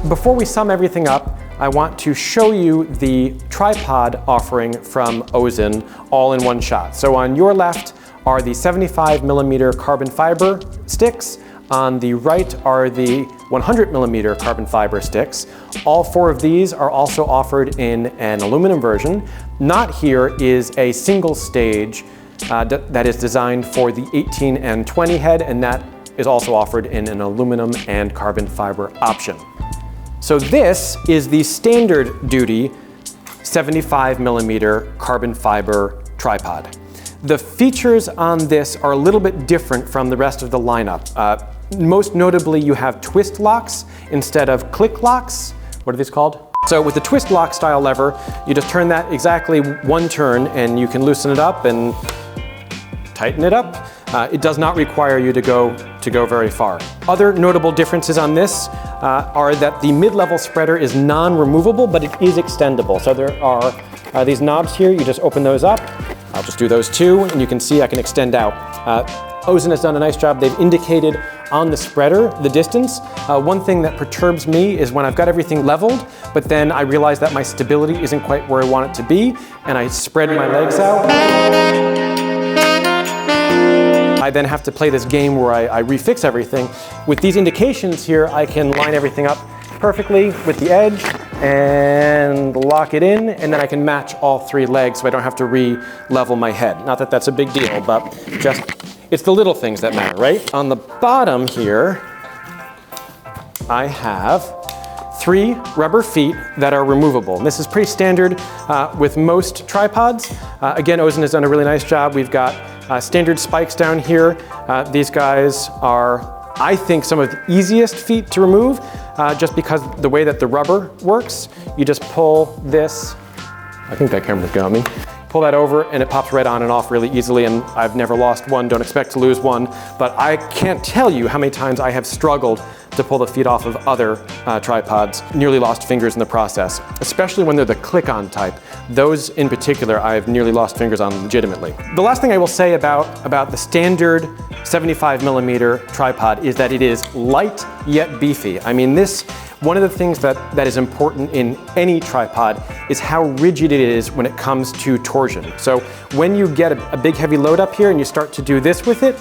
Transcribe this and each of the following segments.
before we sum everything up, I want to show you the tripod offering from OZEN all in one shot. So on your left are the 75mm carbon fiber sticks. On the right are the 100mm carbon fiber sticks. All four of these are also offered in an aluminum version. Not here is a single stage that is designed for the 18 and 20 head, and that is also offered in an aluminum and carbon fiber option. So this is the standard duty 75mm carbon fiber tripod. The features on this are a little bit different from the rest of the lineup. Most notably, you have twist locks instead of click locks. What are these called? So with the twist lock style lever, you just turn that exactly one turn and you can loosen it up and tighten it up. It does not require you to go very far. Other notable differences on this are that the mid-level spreader is non-removable, but it is extendable. So there are these knobs here, you just open those up. I'll just do those two, and you can see I can extend out. OZEN has done a nice job. They've indicated on the spreader the distance. One thing that perturbs me is when I've got everything leveled, but then I realize that my stability isn't quite where I want it to be, and I spread my legs out. I then have to play this game where I refix everything. With these indications here, I can line everything up perfectly with the edge and lock it in, and then I can match all three legs so I don't have to re-level my head. Not that that's a big deal, but just, it's the little things that matter, right? On the bottom here, I have 3 rubber feet that are removable. And this is pretty standard with most tripods. Again, OZEN has done a really nice job. We've got standard spikes down here. These guys are, I think, some of the easiest feet to remove, just because the way that the rubber works. You just pull this, I think that camera's got me. Pull that over and it pops right on and off really easily, and I've never lost one, don't expect to lose one, but I can't tell you how many times I have struggled to pull the feet off of other tripods, nearly lost fingers in the process, especially when they're the click-on type. Those in particular, I've nearly lost fingers on legitimately. The last thing I will say about the standard 75mm tripod is that it is light yet beefy. I mean, one of the things that is important in any tripod is how rigid it is when it comes to torsion. So when you get a big heavy load up here and you start to do this with it,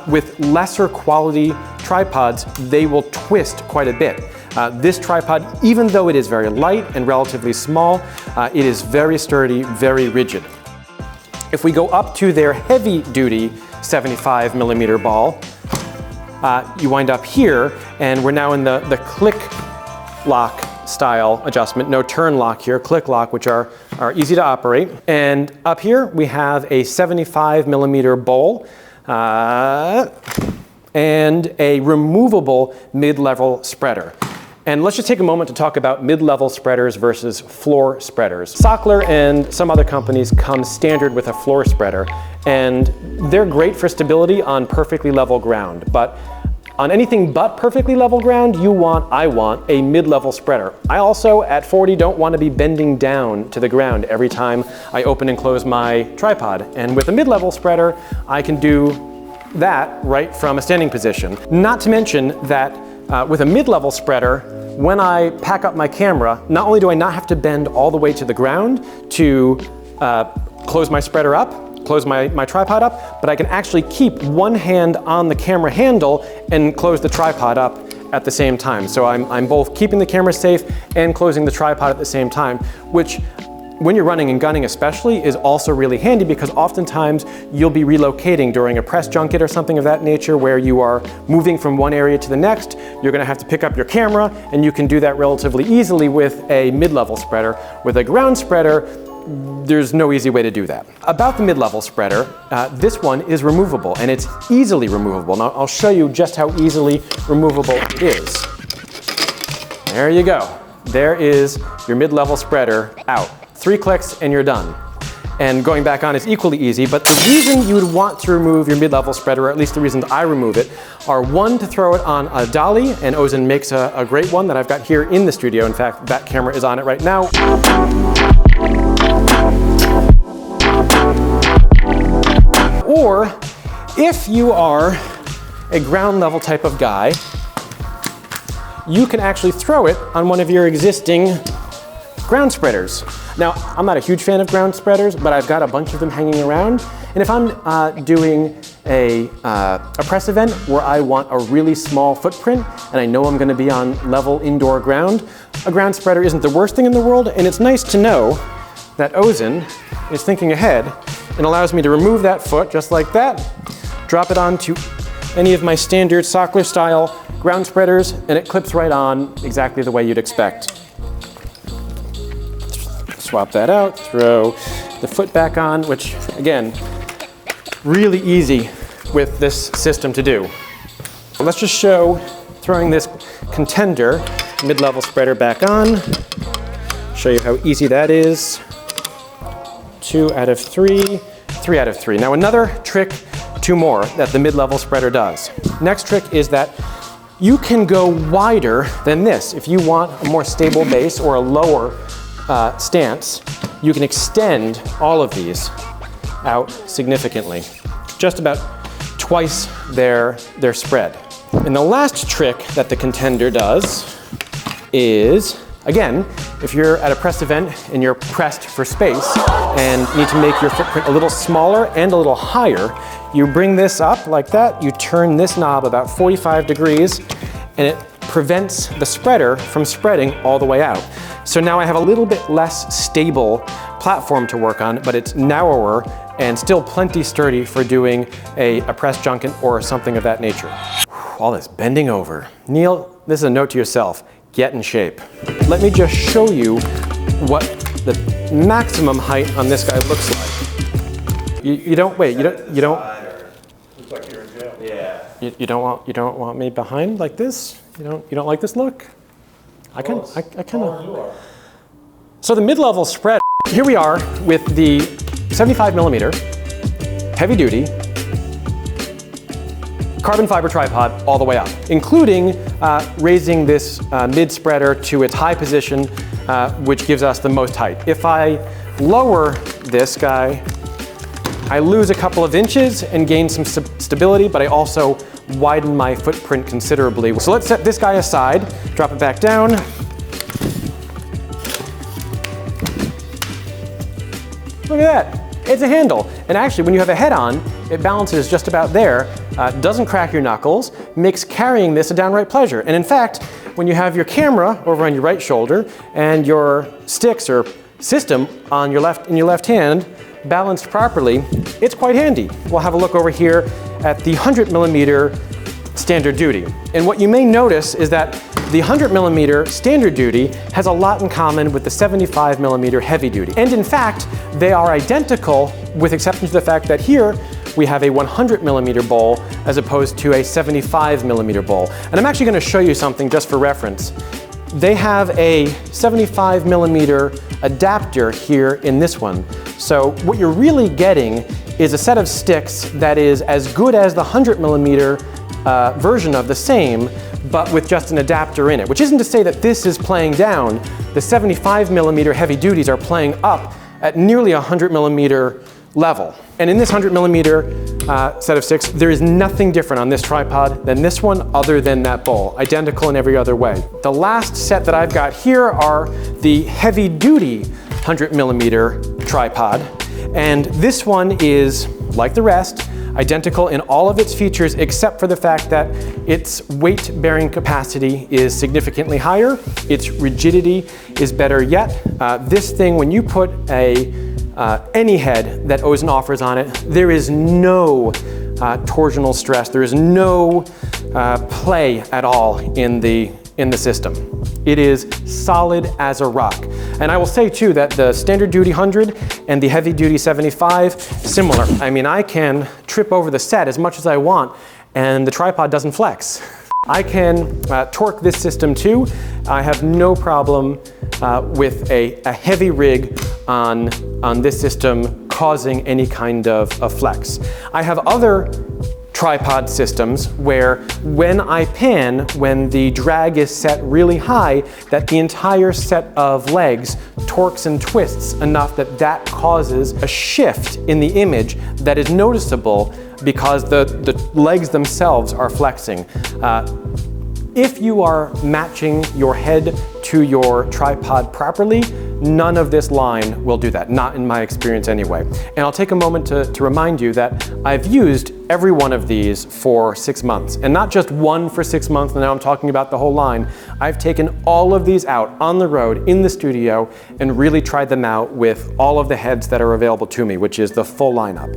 with lesser quality tripods, they will twist quite a bit. This tripod, even though it is very light and relatively small, it is very sturdy, very rigid. If we go up to their heavy duty 75mm ball, you wind up here, and we're now in the click lock style adjustment. No turn lock here, click lock, which are easy to operate. And up here we have a 75mm bowl and a removable mid-level spreader. And let's just take a moment to talk about mid-level spreaders versus floor spreaders. Sockler and some other companies come standard with a floor spreader, and they're great for stability on perfectly level ground. But on anything but perfectly level ground, I want a mid-level spreader. I also, at 40, don't want to be bending down to the ground every time I open and close my tripod. And with a mid-level spreader, I can do that right from a standing position. Not to mention that with a mid-level spreader, when I pack up my camera, not only do I not have to bend all the way to the ground to close my spreader up, close my tripod up, but I can actually keep one hand on the camera handle and close the tripod up at the same time. So I'm both keeping the camera safe and closing the tripod at the same time, which, when you're running and gunning especially, is also really handy, because oftentimes you'll be relocating during a press junket or something of that nature where you are moving from one area to the next. You're gonna have to pick up your camera, and you can do that relatively easily with a mid-level spreader. With a ground spreader, there's no easy way to do that. About the mid-level spreader, this one is removable, and it's easily removable. Now I'll show you just how easily removable it is. There you go. There is your mid-level spreader out. 3 clicks and you're done. And going back on is equally easy, but the reason you would want to remove your mid-level spreader, or at least the reasons I remove it, are 1, to throw it on a dolly, and OZEN makes a great one that I've got here in the studio. In fact, that camera is on it right now. Or if you are a ground level type of guy, you can actually throw it on one of your existing ground spreaders. Now, I'm not a huge fan of ground spreaders, but I've got a bunch of them hanging around. And if I'm doing a press event where I want a really small footprint and I know I'm going to be on level indoor ground, a ground spreader isn't the worst thing in the world. And it's nice to know that OZEN is thinking ahead and allows me to remove that foot just like that, drop it onto any of my standard Sockler style ground spreaders, and it clips right on exactly the way you'd expect. Swap that out, throw the foot back on, which again, really easy with this system to do. Let's just show throwing this contender mid-level spreader back on. Show you how easy that is. 2 out of 3, 3 out of 3. Now another trick, 2 more, that the mid-level spreader does. Next trick is that you can go wider than this. If you want a more stable base or a lower stance, you can extend all of these out significantly. Just about twice their spread. And the last trick that the contender does is, again, if you're at a press event and you're pressed for space and need to make your footprint a little smaller and a little higher, you bring this up like that, you turn this knob about 45 degrees, and it prevents the spreader from spreading all the way out. So now I have a little bit less stable platform to work on, but it's narrower and still plenty sturdy for doing a press junket or something of that nature. All this bending over. Neil, this is a note to yourself. Get in shape. Let me just show you what the maximum height on this guy looks like. You don't Looks like you're in jail. Yeah. You don't want me behind like this? You don't like this look? I kind of. So the mid-level spread. Here we are with the 75mm heavy duty carbon fiber tripod all the way up, including raising this mid spreader to its high position, which gives us the most height. If I lower this guy, I lose a couple of inches and gain some stability, but I also widen my footprint considerably. So let's set this guy aside, drop it back down. Look at that, it's a handle. And actually, when you have a head on, it balances just about there, doesn't crack your knuckles, makes carrying this a downright pleasure. And in fact, when you have your camera over on your right shoulder and your sticks or system on your in your left hand, balanced properly, it's quite handy. We'll have a look over here at the 100mm standard duty. And what you may notice is that the 100mm standard duty has a lot in common with the 75mm heavy duty. And in fact, they are identical with exception to the fact that here we have a 100mm bowl as opposed to a 75mm bowl. And I'm actually going to show you something just for reference. They have a 75mm adapter here in this one. So what you're really getting is a set of sticks that is as good as the 100mm version of the same, but with just an adapter in it, which isn't to say that this is playing down. The 75mm heavy duties are playing up at nearly 100mm level. And in this 100mm set of sticks, there is nothing different on this tripod than this one other than that bowl, identical in every other way. The last set that I've got here are the heavy duty 100mm tripod. And this one is, like the rest, identical in all of its features except for the fact that its weight-bearing capacity is significantly higher, its rigidity is better yet. This thing, when you put any head that OZEN offers on it, there is no torsional stress, there is no play at all in the system. It is solid as a rock. And I will say too that the standard duty 100 and the heavy duty 75, similar. I mean, I can trip over the set as much as I want and the tripod doesn't flex. I can torque this system too. I have no problem with a heavy rig on this system causing any kind of flex. I have other tripod systems where when I pan, when the drag is set really high, that the entire set of legs torques and twists enough that that causes a shift in the image that is noticeable because the legs themselves are flexing. If you are matching your head to your tripod properly, none of this line will do that, not in my experience anyway. And I'll take a moment to remind you that I've used every one of these for 6 months, and not just one for 6 months, and now I'm talking about the whole line. I've taken all of these out on the road, in the studio, and really tried them out with all of the heads that are available to me, which is the full lineup.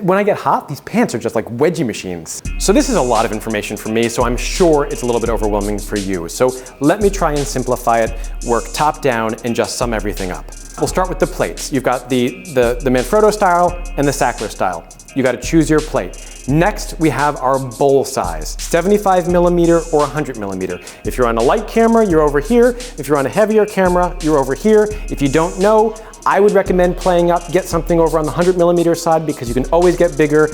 When I get hot, these pants are just like wedgie machines. So this is a lot of information for me, so I'm sure it's a little bit overwhelming for you. So let me try and simplify it, work top down, and just sum everything up. We'll start with the plates. You've got the Manfrotto style and the Sackler style. You got to choose your plate. Next, we have our bowl size, 75 millimeter or 100 millimeter. If you're on a light camera, you're over here. If you're on a heavier camera, you're over here. If you don't know, I would recommend playing up, get something over on the 100 millimeter side because you can always get bigger.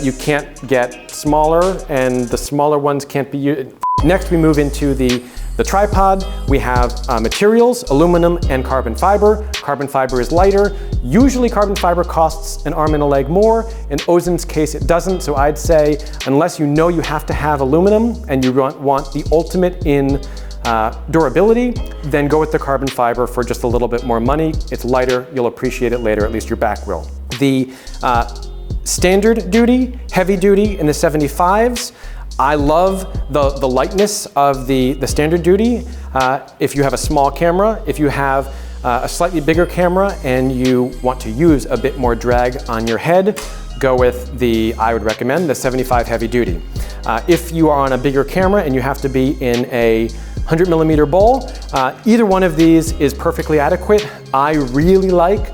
You can't get smaller, and the smaller ones can't be used. Next, we move into the tripod. We have materials, aluminum and carbon fiber. Carbon fiber is lighter. Usually carbon fiber costs an arm and a leg more. In OZEN's case, it doesn't. So I'd say, unless you know you have to have aluminum and you want the ultimate in durability, then go with the carbon fiber for just a little bit more money. It's lighter, you'll appreciate it later, at least your back will. The standard duty, heavy duty in the 75s, I love the lightness of the standard duty. If you have a small camera, if you have a slightly bigger camera and you want to use a bit more drag on your head, go with I would recommend the 75 heavy duty. If you are on a bigger camera and you have to be in a 100 millimeter bowl, either one of these is perfectly adequate. I really like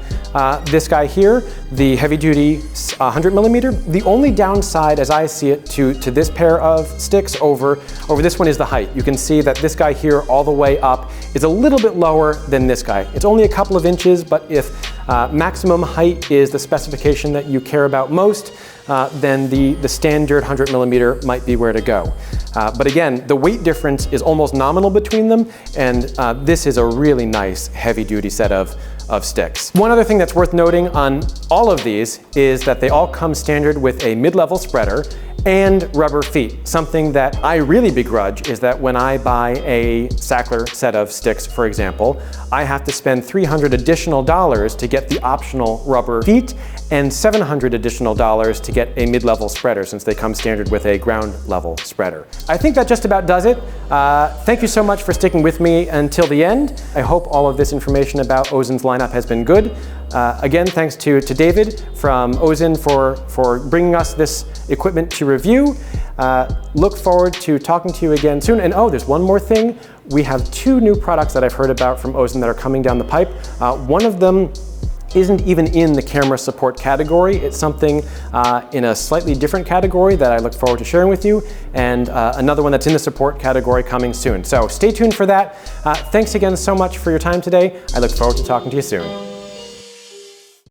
this guy here, the heavy duty 100 millimeter. The only downside, as I see it, to this pair of sticks over this one is the height. You can see that this guy here all the way up is a little bit lower than this guy. It's only a couple of inches, but if maximum height is the specification that you care about most, then the standard 100 millimeter might be where to go. But again, the weight difference is almost nominal between them, and this is a really nice heavy duty set of sticks. One other thing that's worth noting on all of these is that they all come standard with a mid-level spreader and rubber feet. Something that I really begrudge is that when I buy a Sackler set of sticks, for example, I have to spend $300 additional to get the optional rubber feet and $700 additional to get a mid-level spreader, since they come standard with a ground level spreader. I think that just about does it. Thank you so much for sticking with me until the end. I hope all of this information about OZEN's lineup has been good. Again, thanks to David from OZEN for bringing us this equipment to review. Look forward to talking to you again soon. And oh, there's one more thing. We have 2 new products that I've heard about from OZEN that are coming down the pipe. One of them isn't even in the camera support category. It's something in a slightly different category that I look forward to sharing with you, and another one that's in the support category coming soon. So stay tuned for that. Thanks again so much for your time today. I look forward to talking to you soon.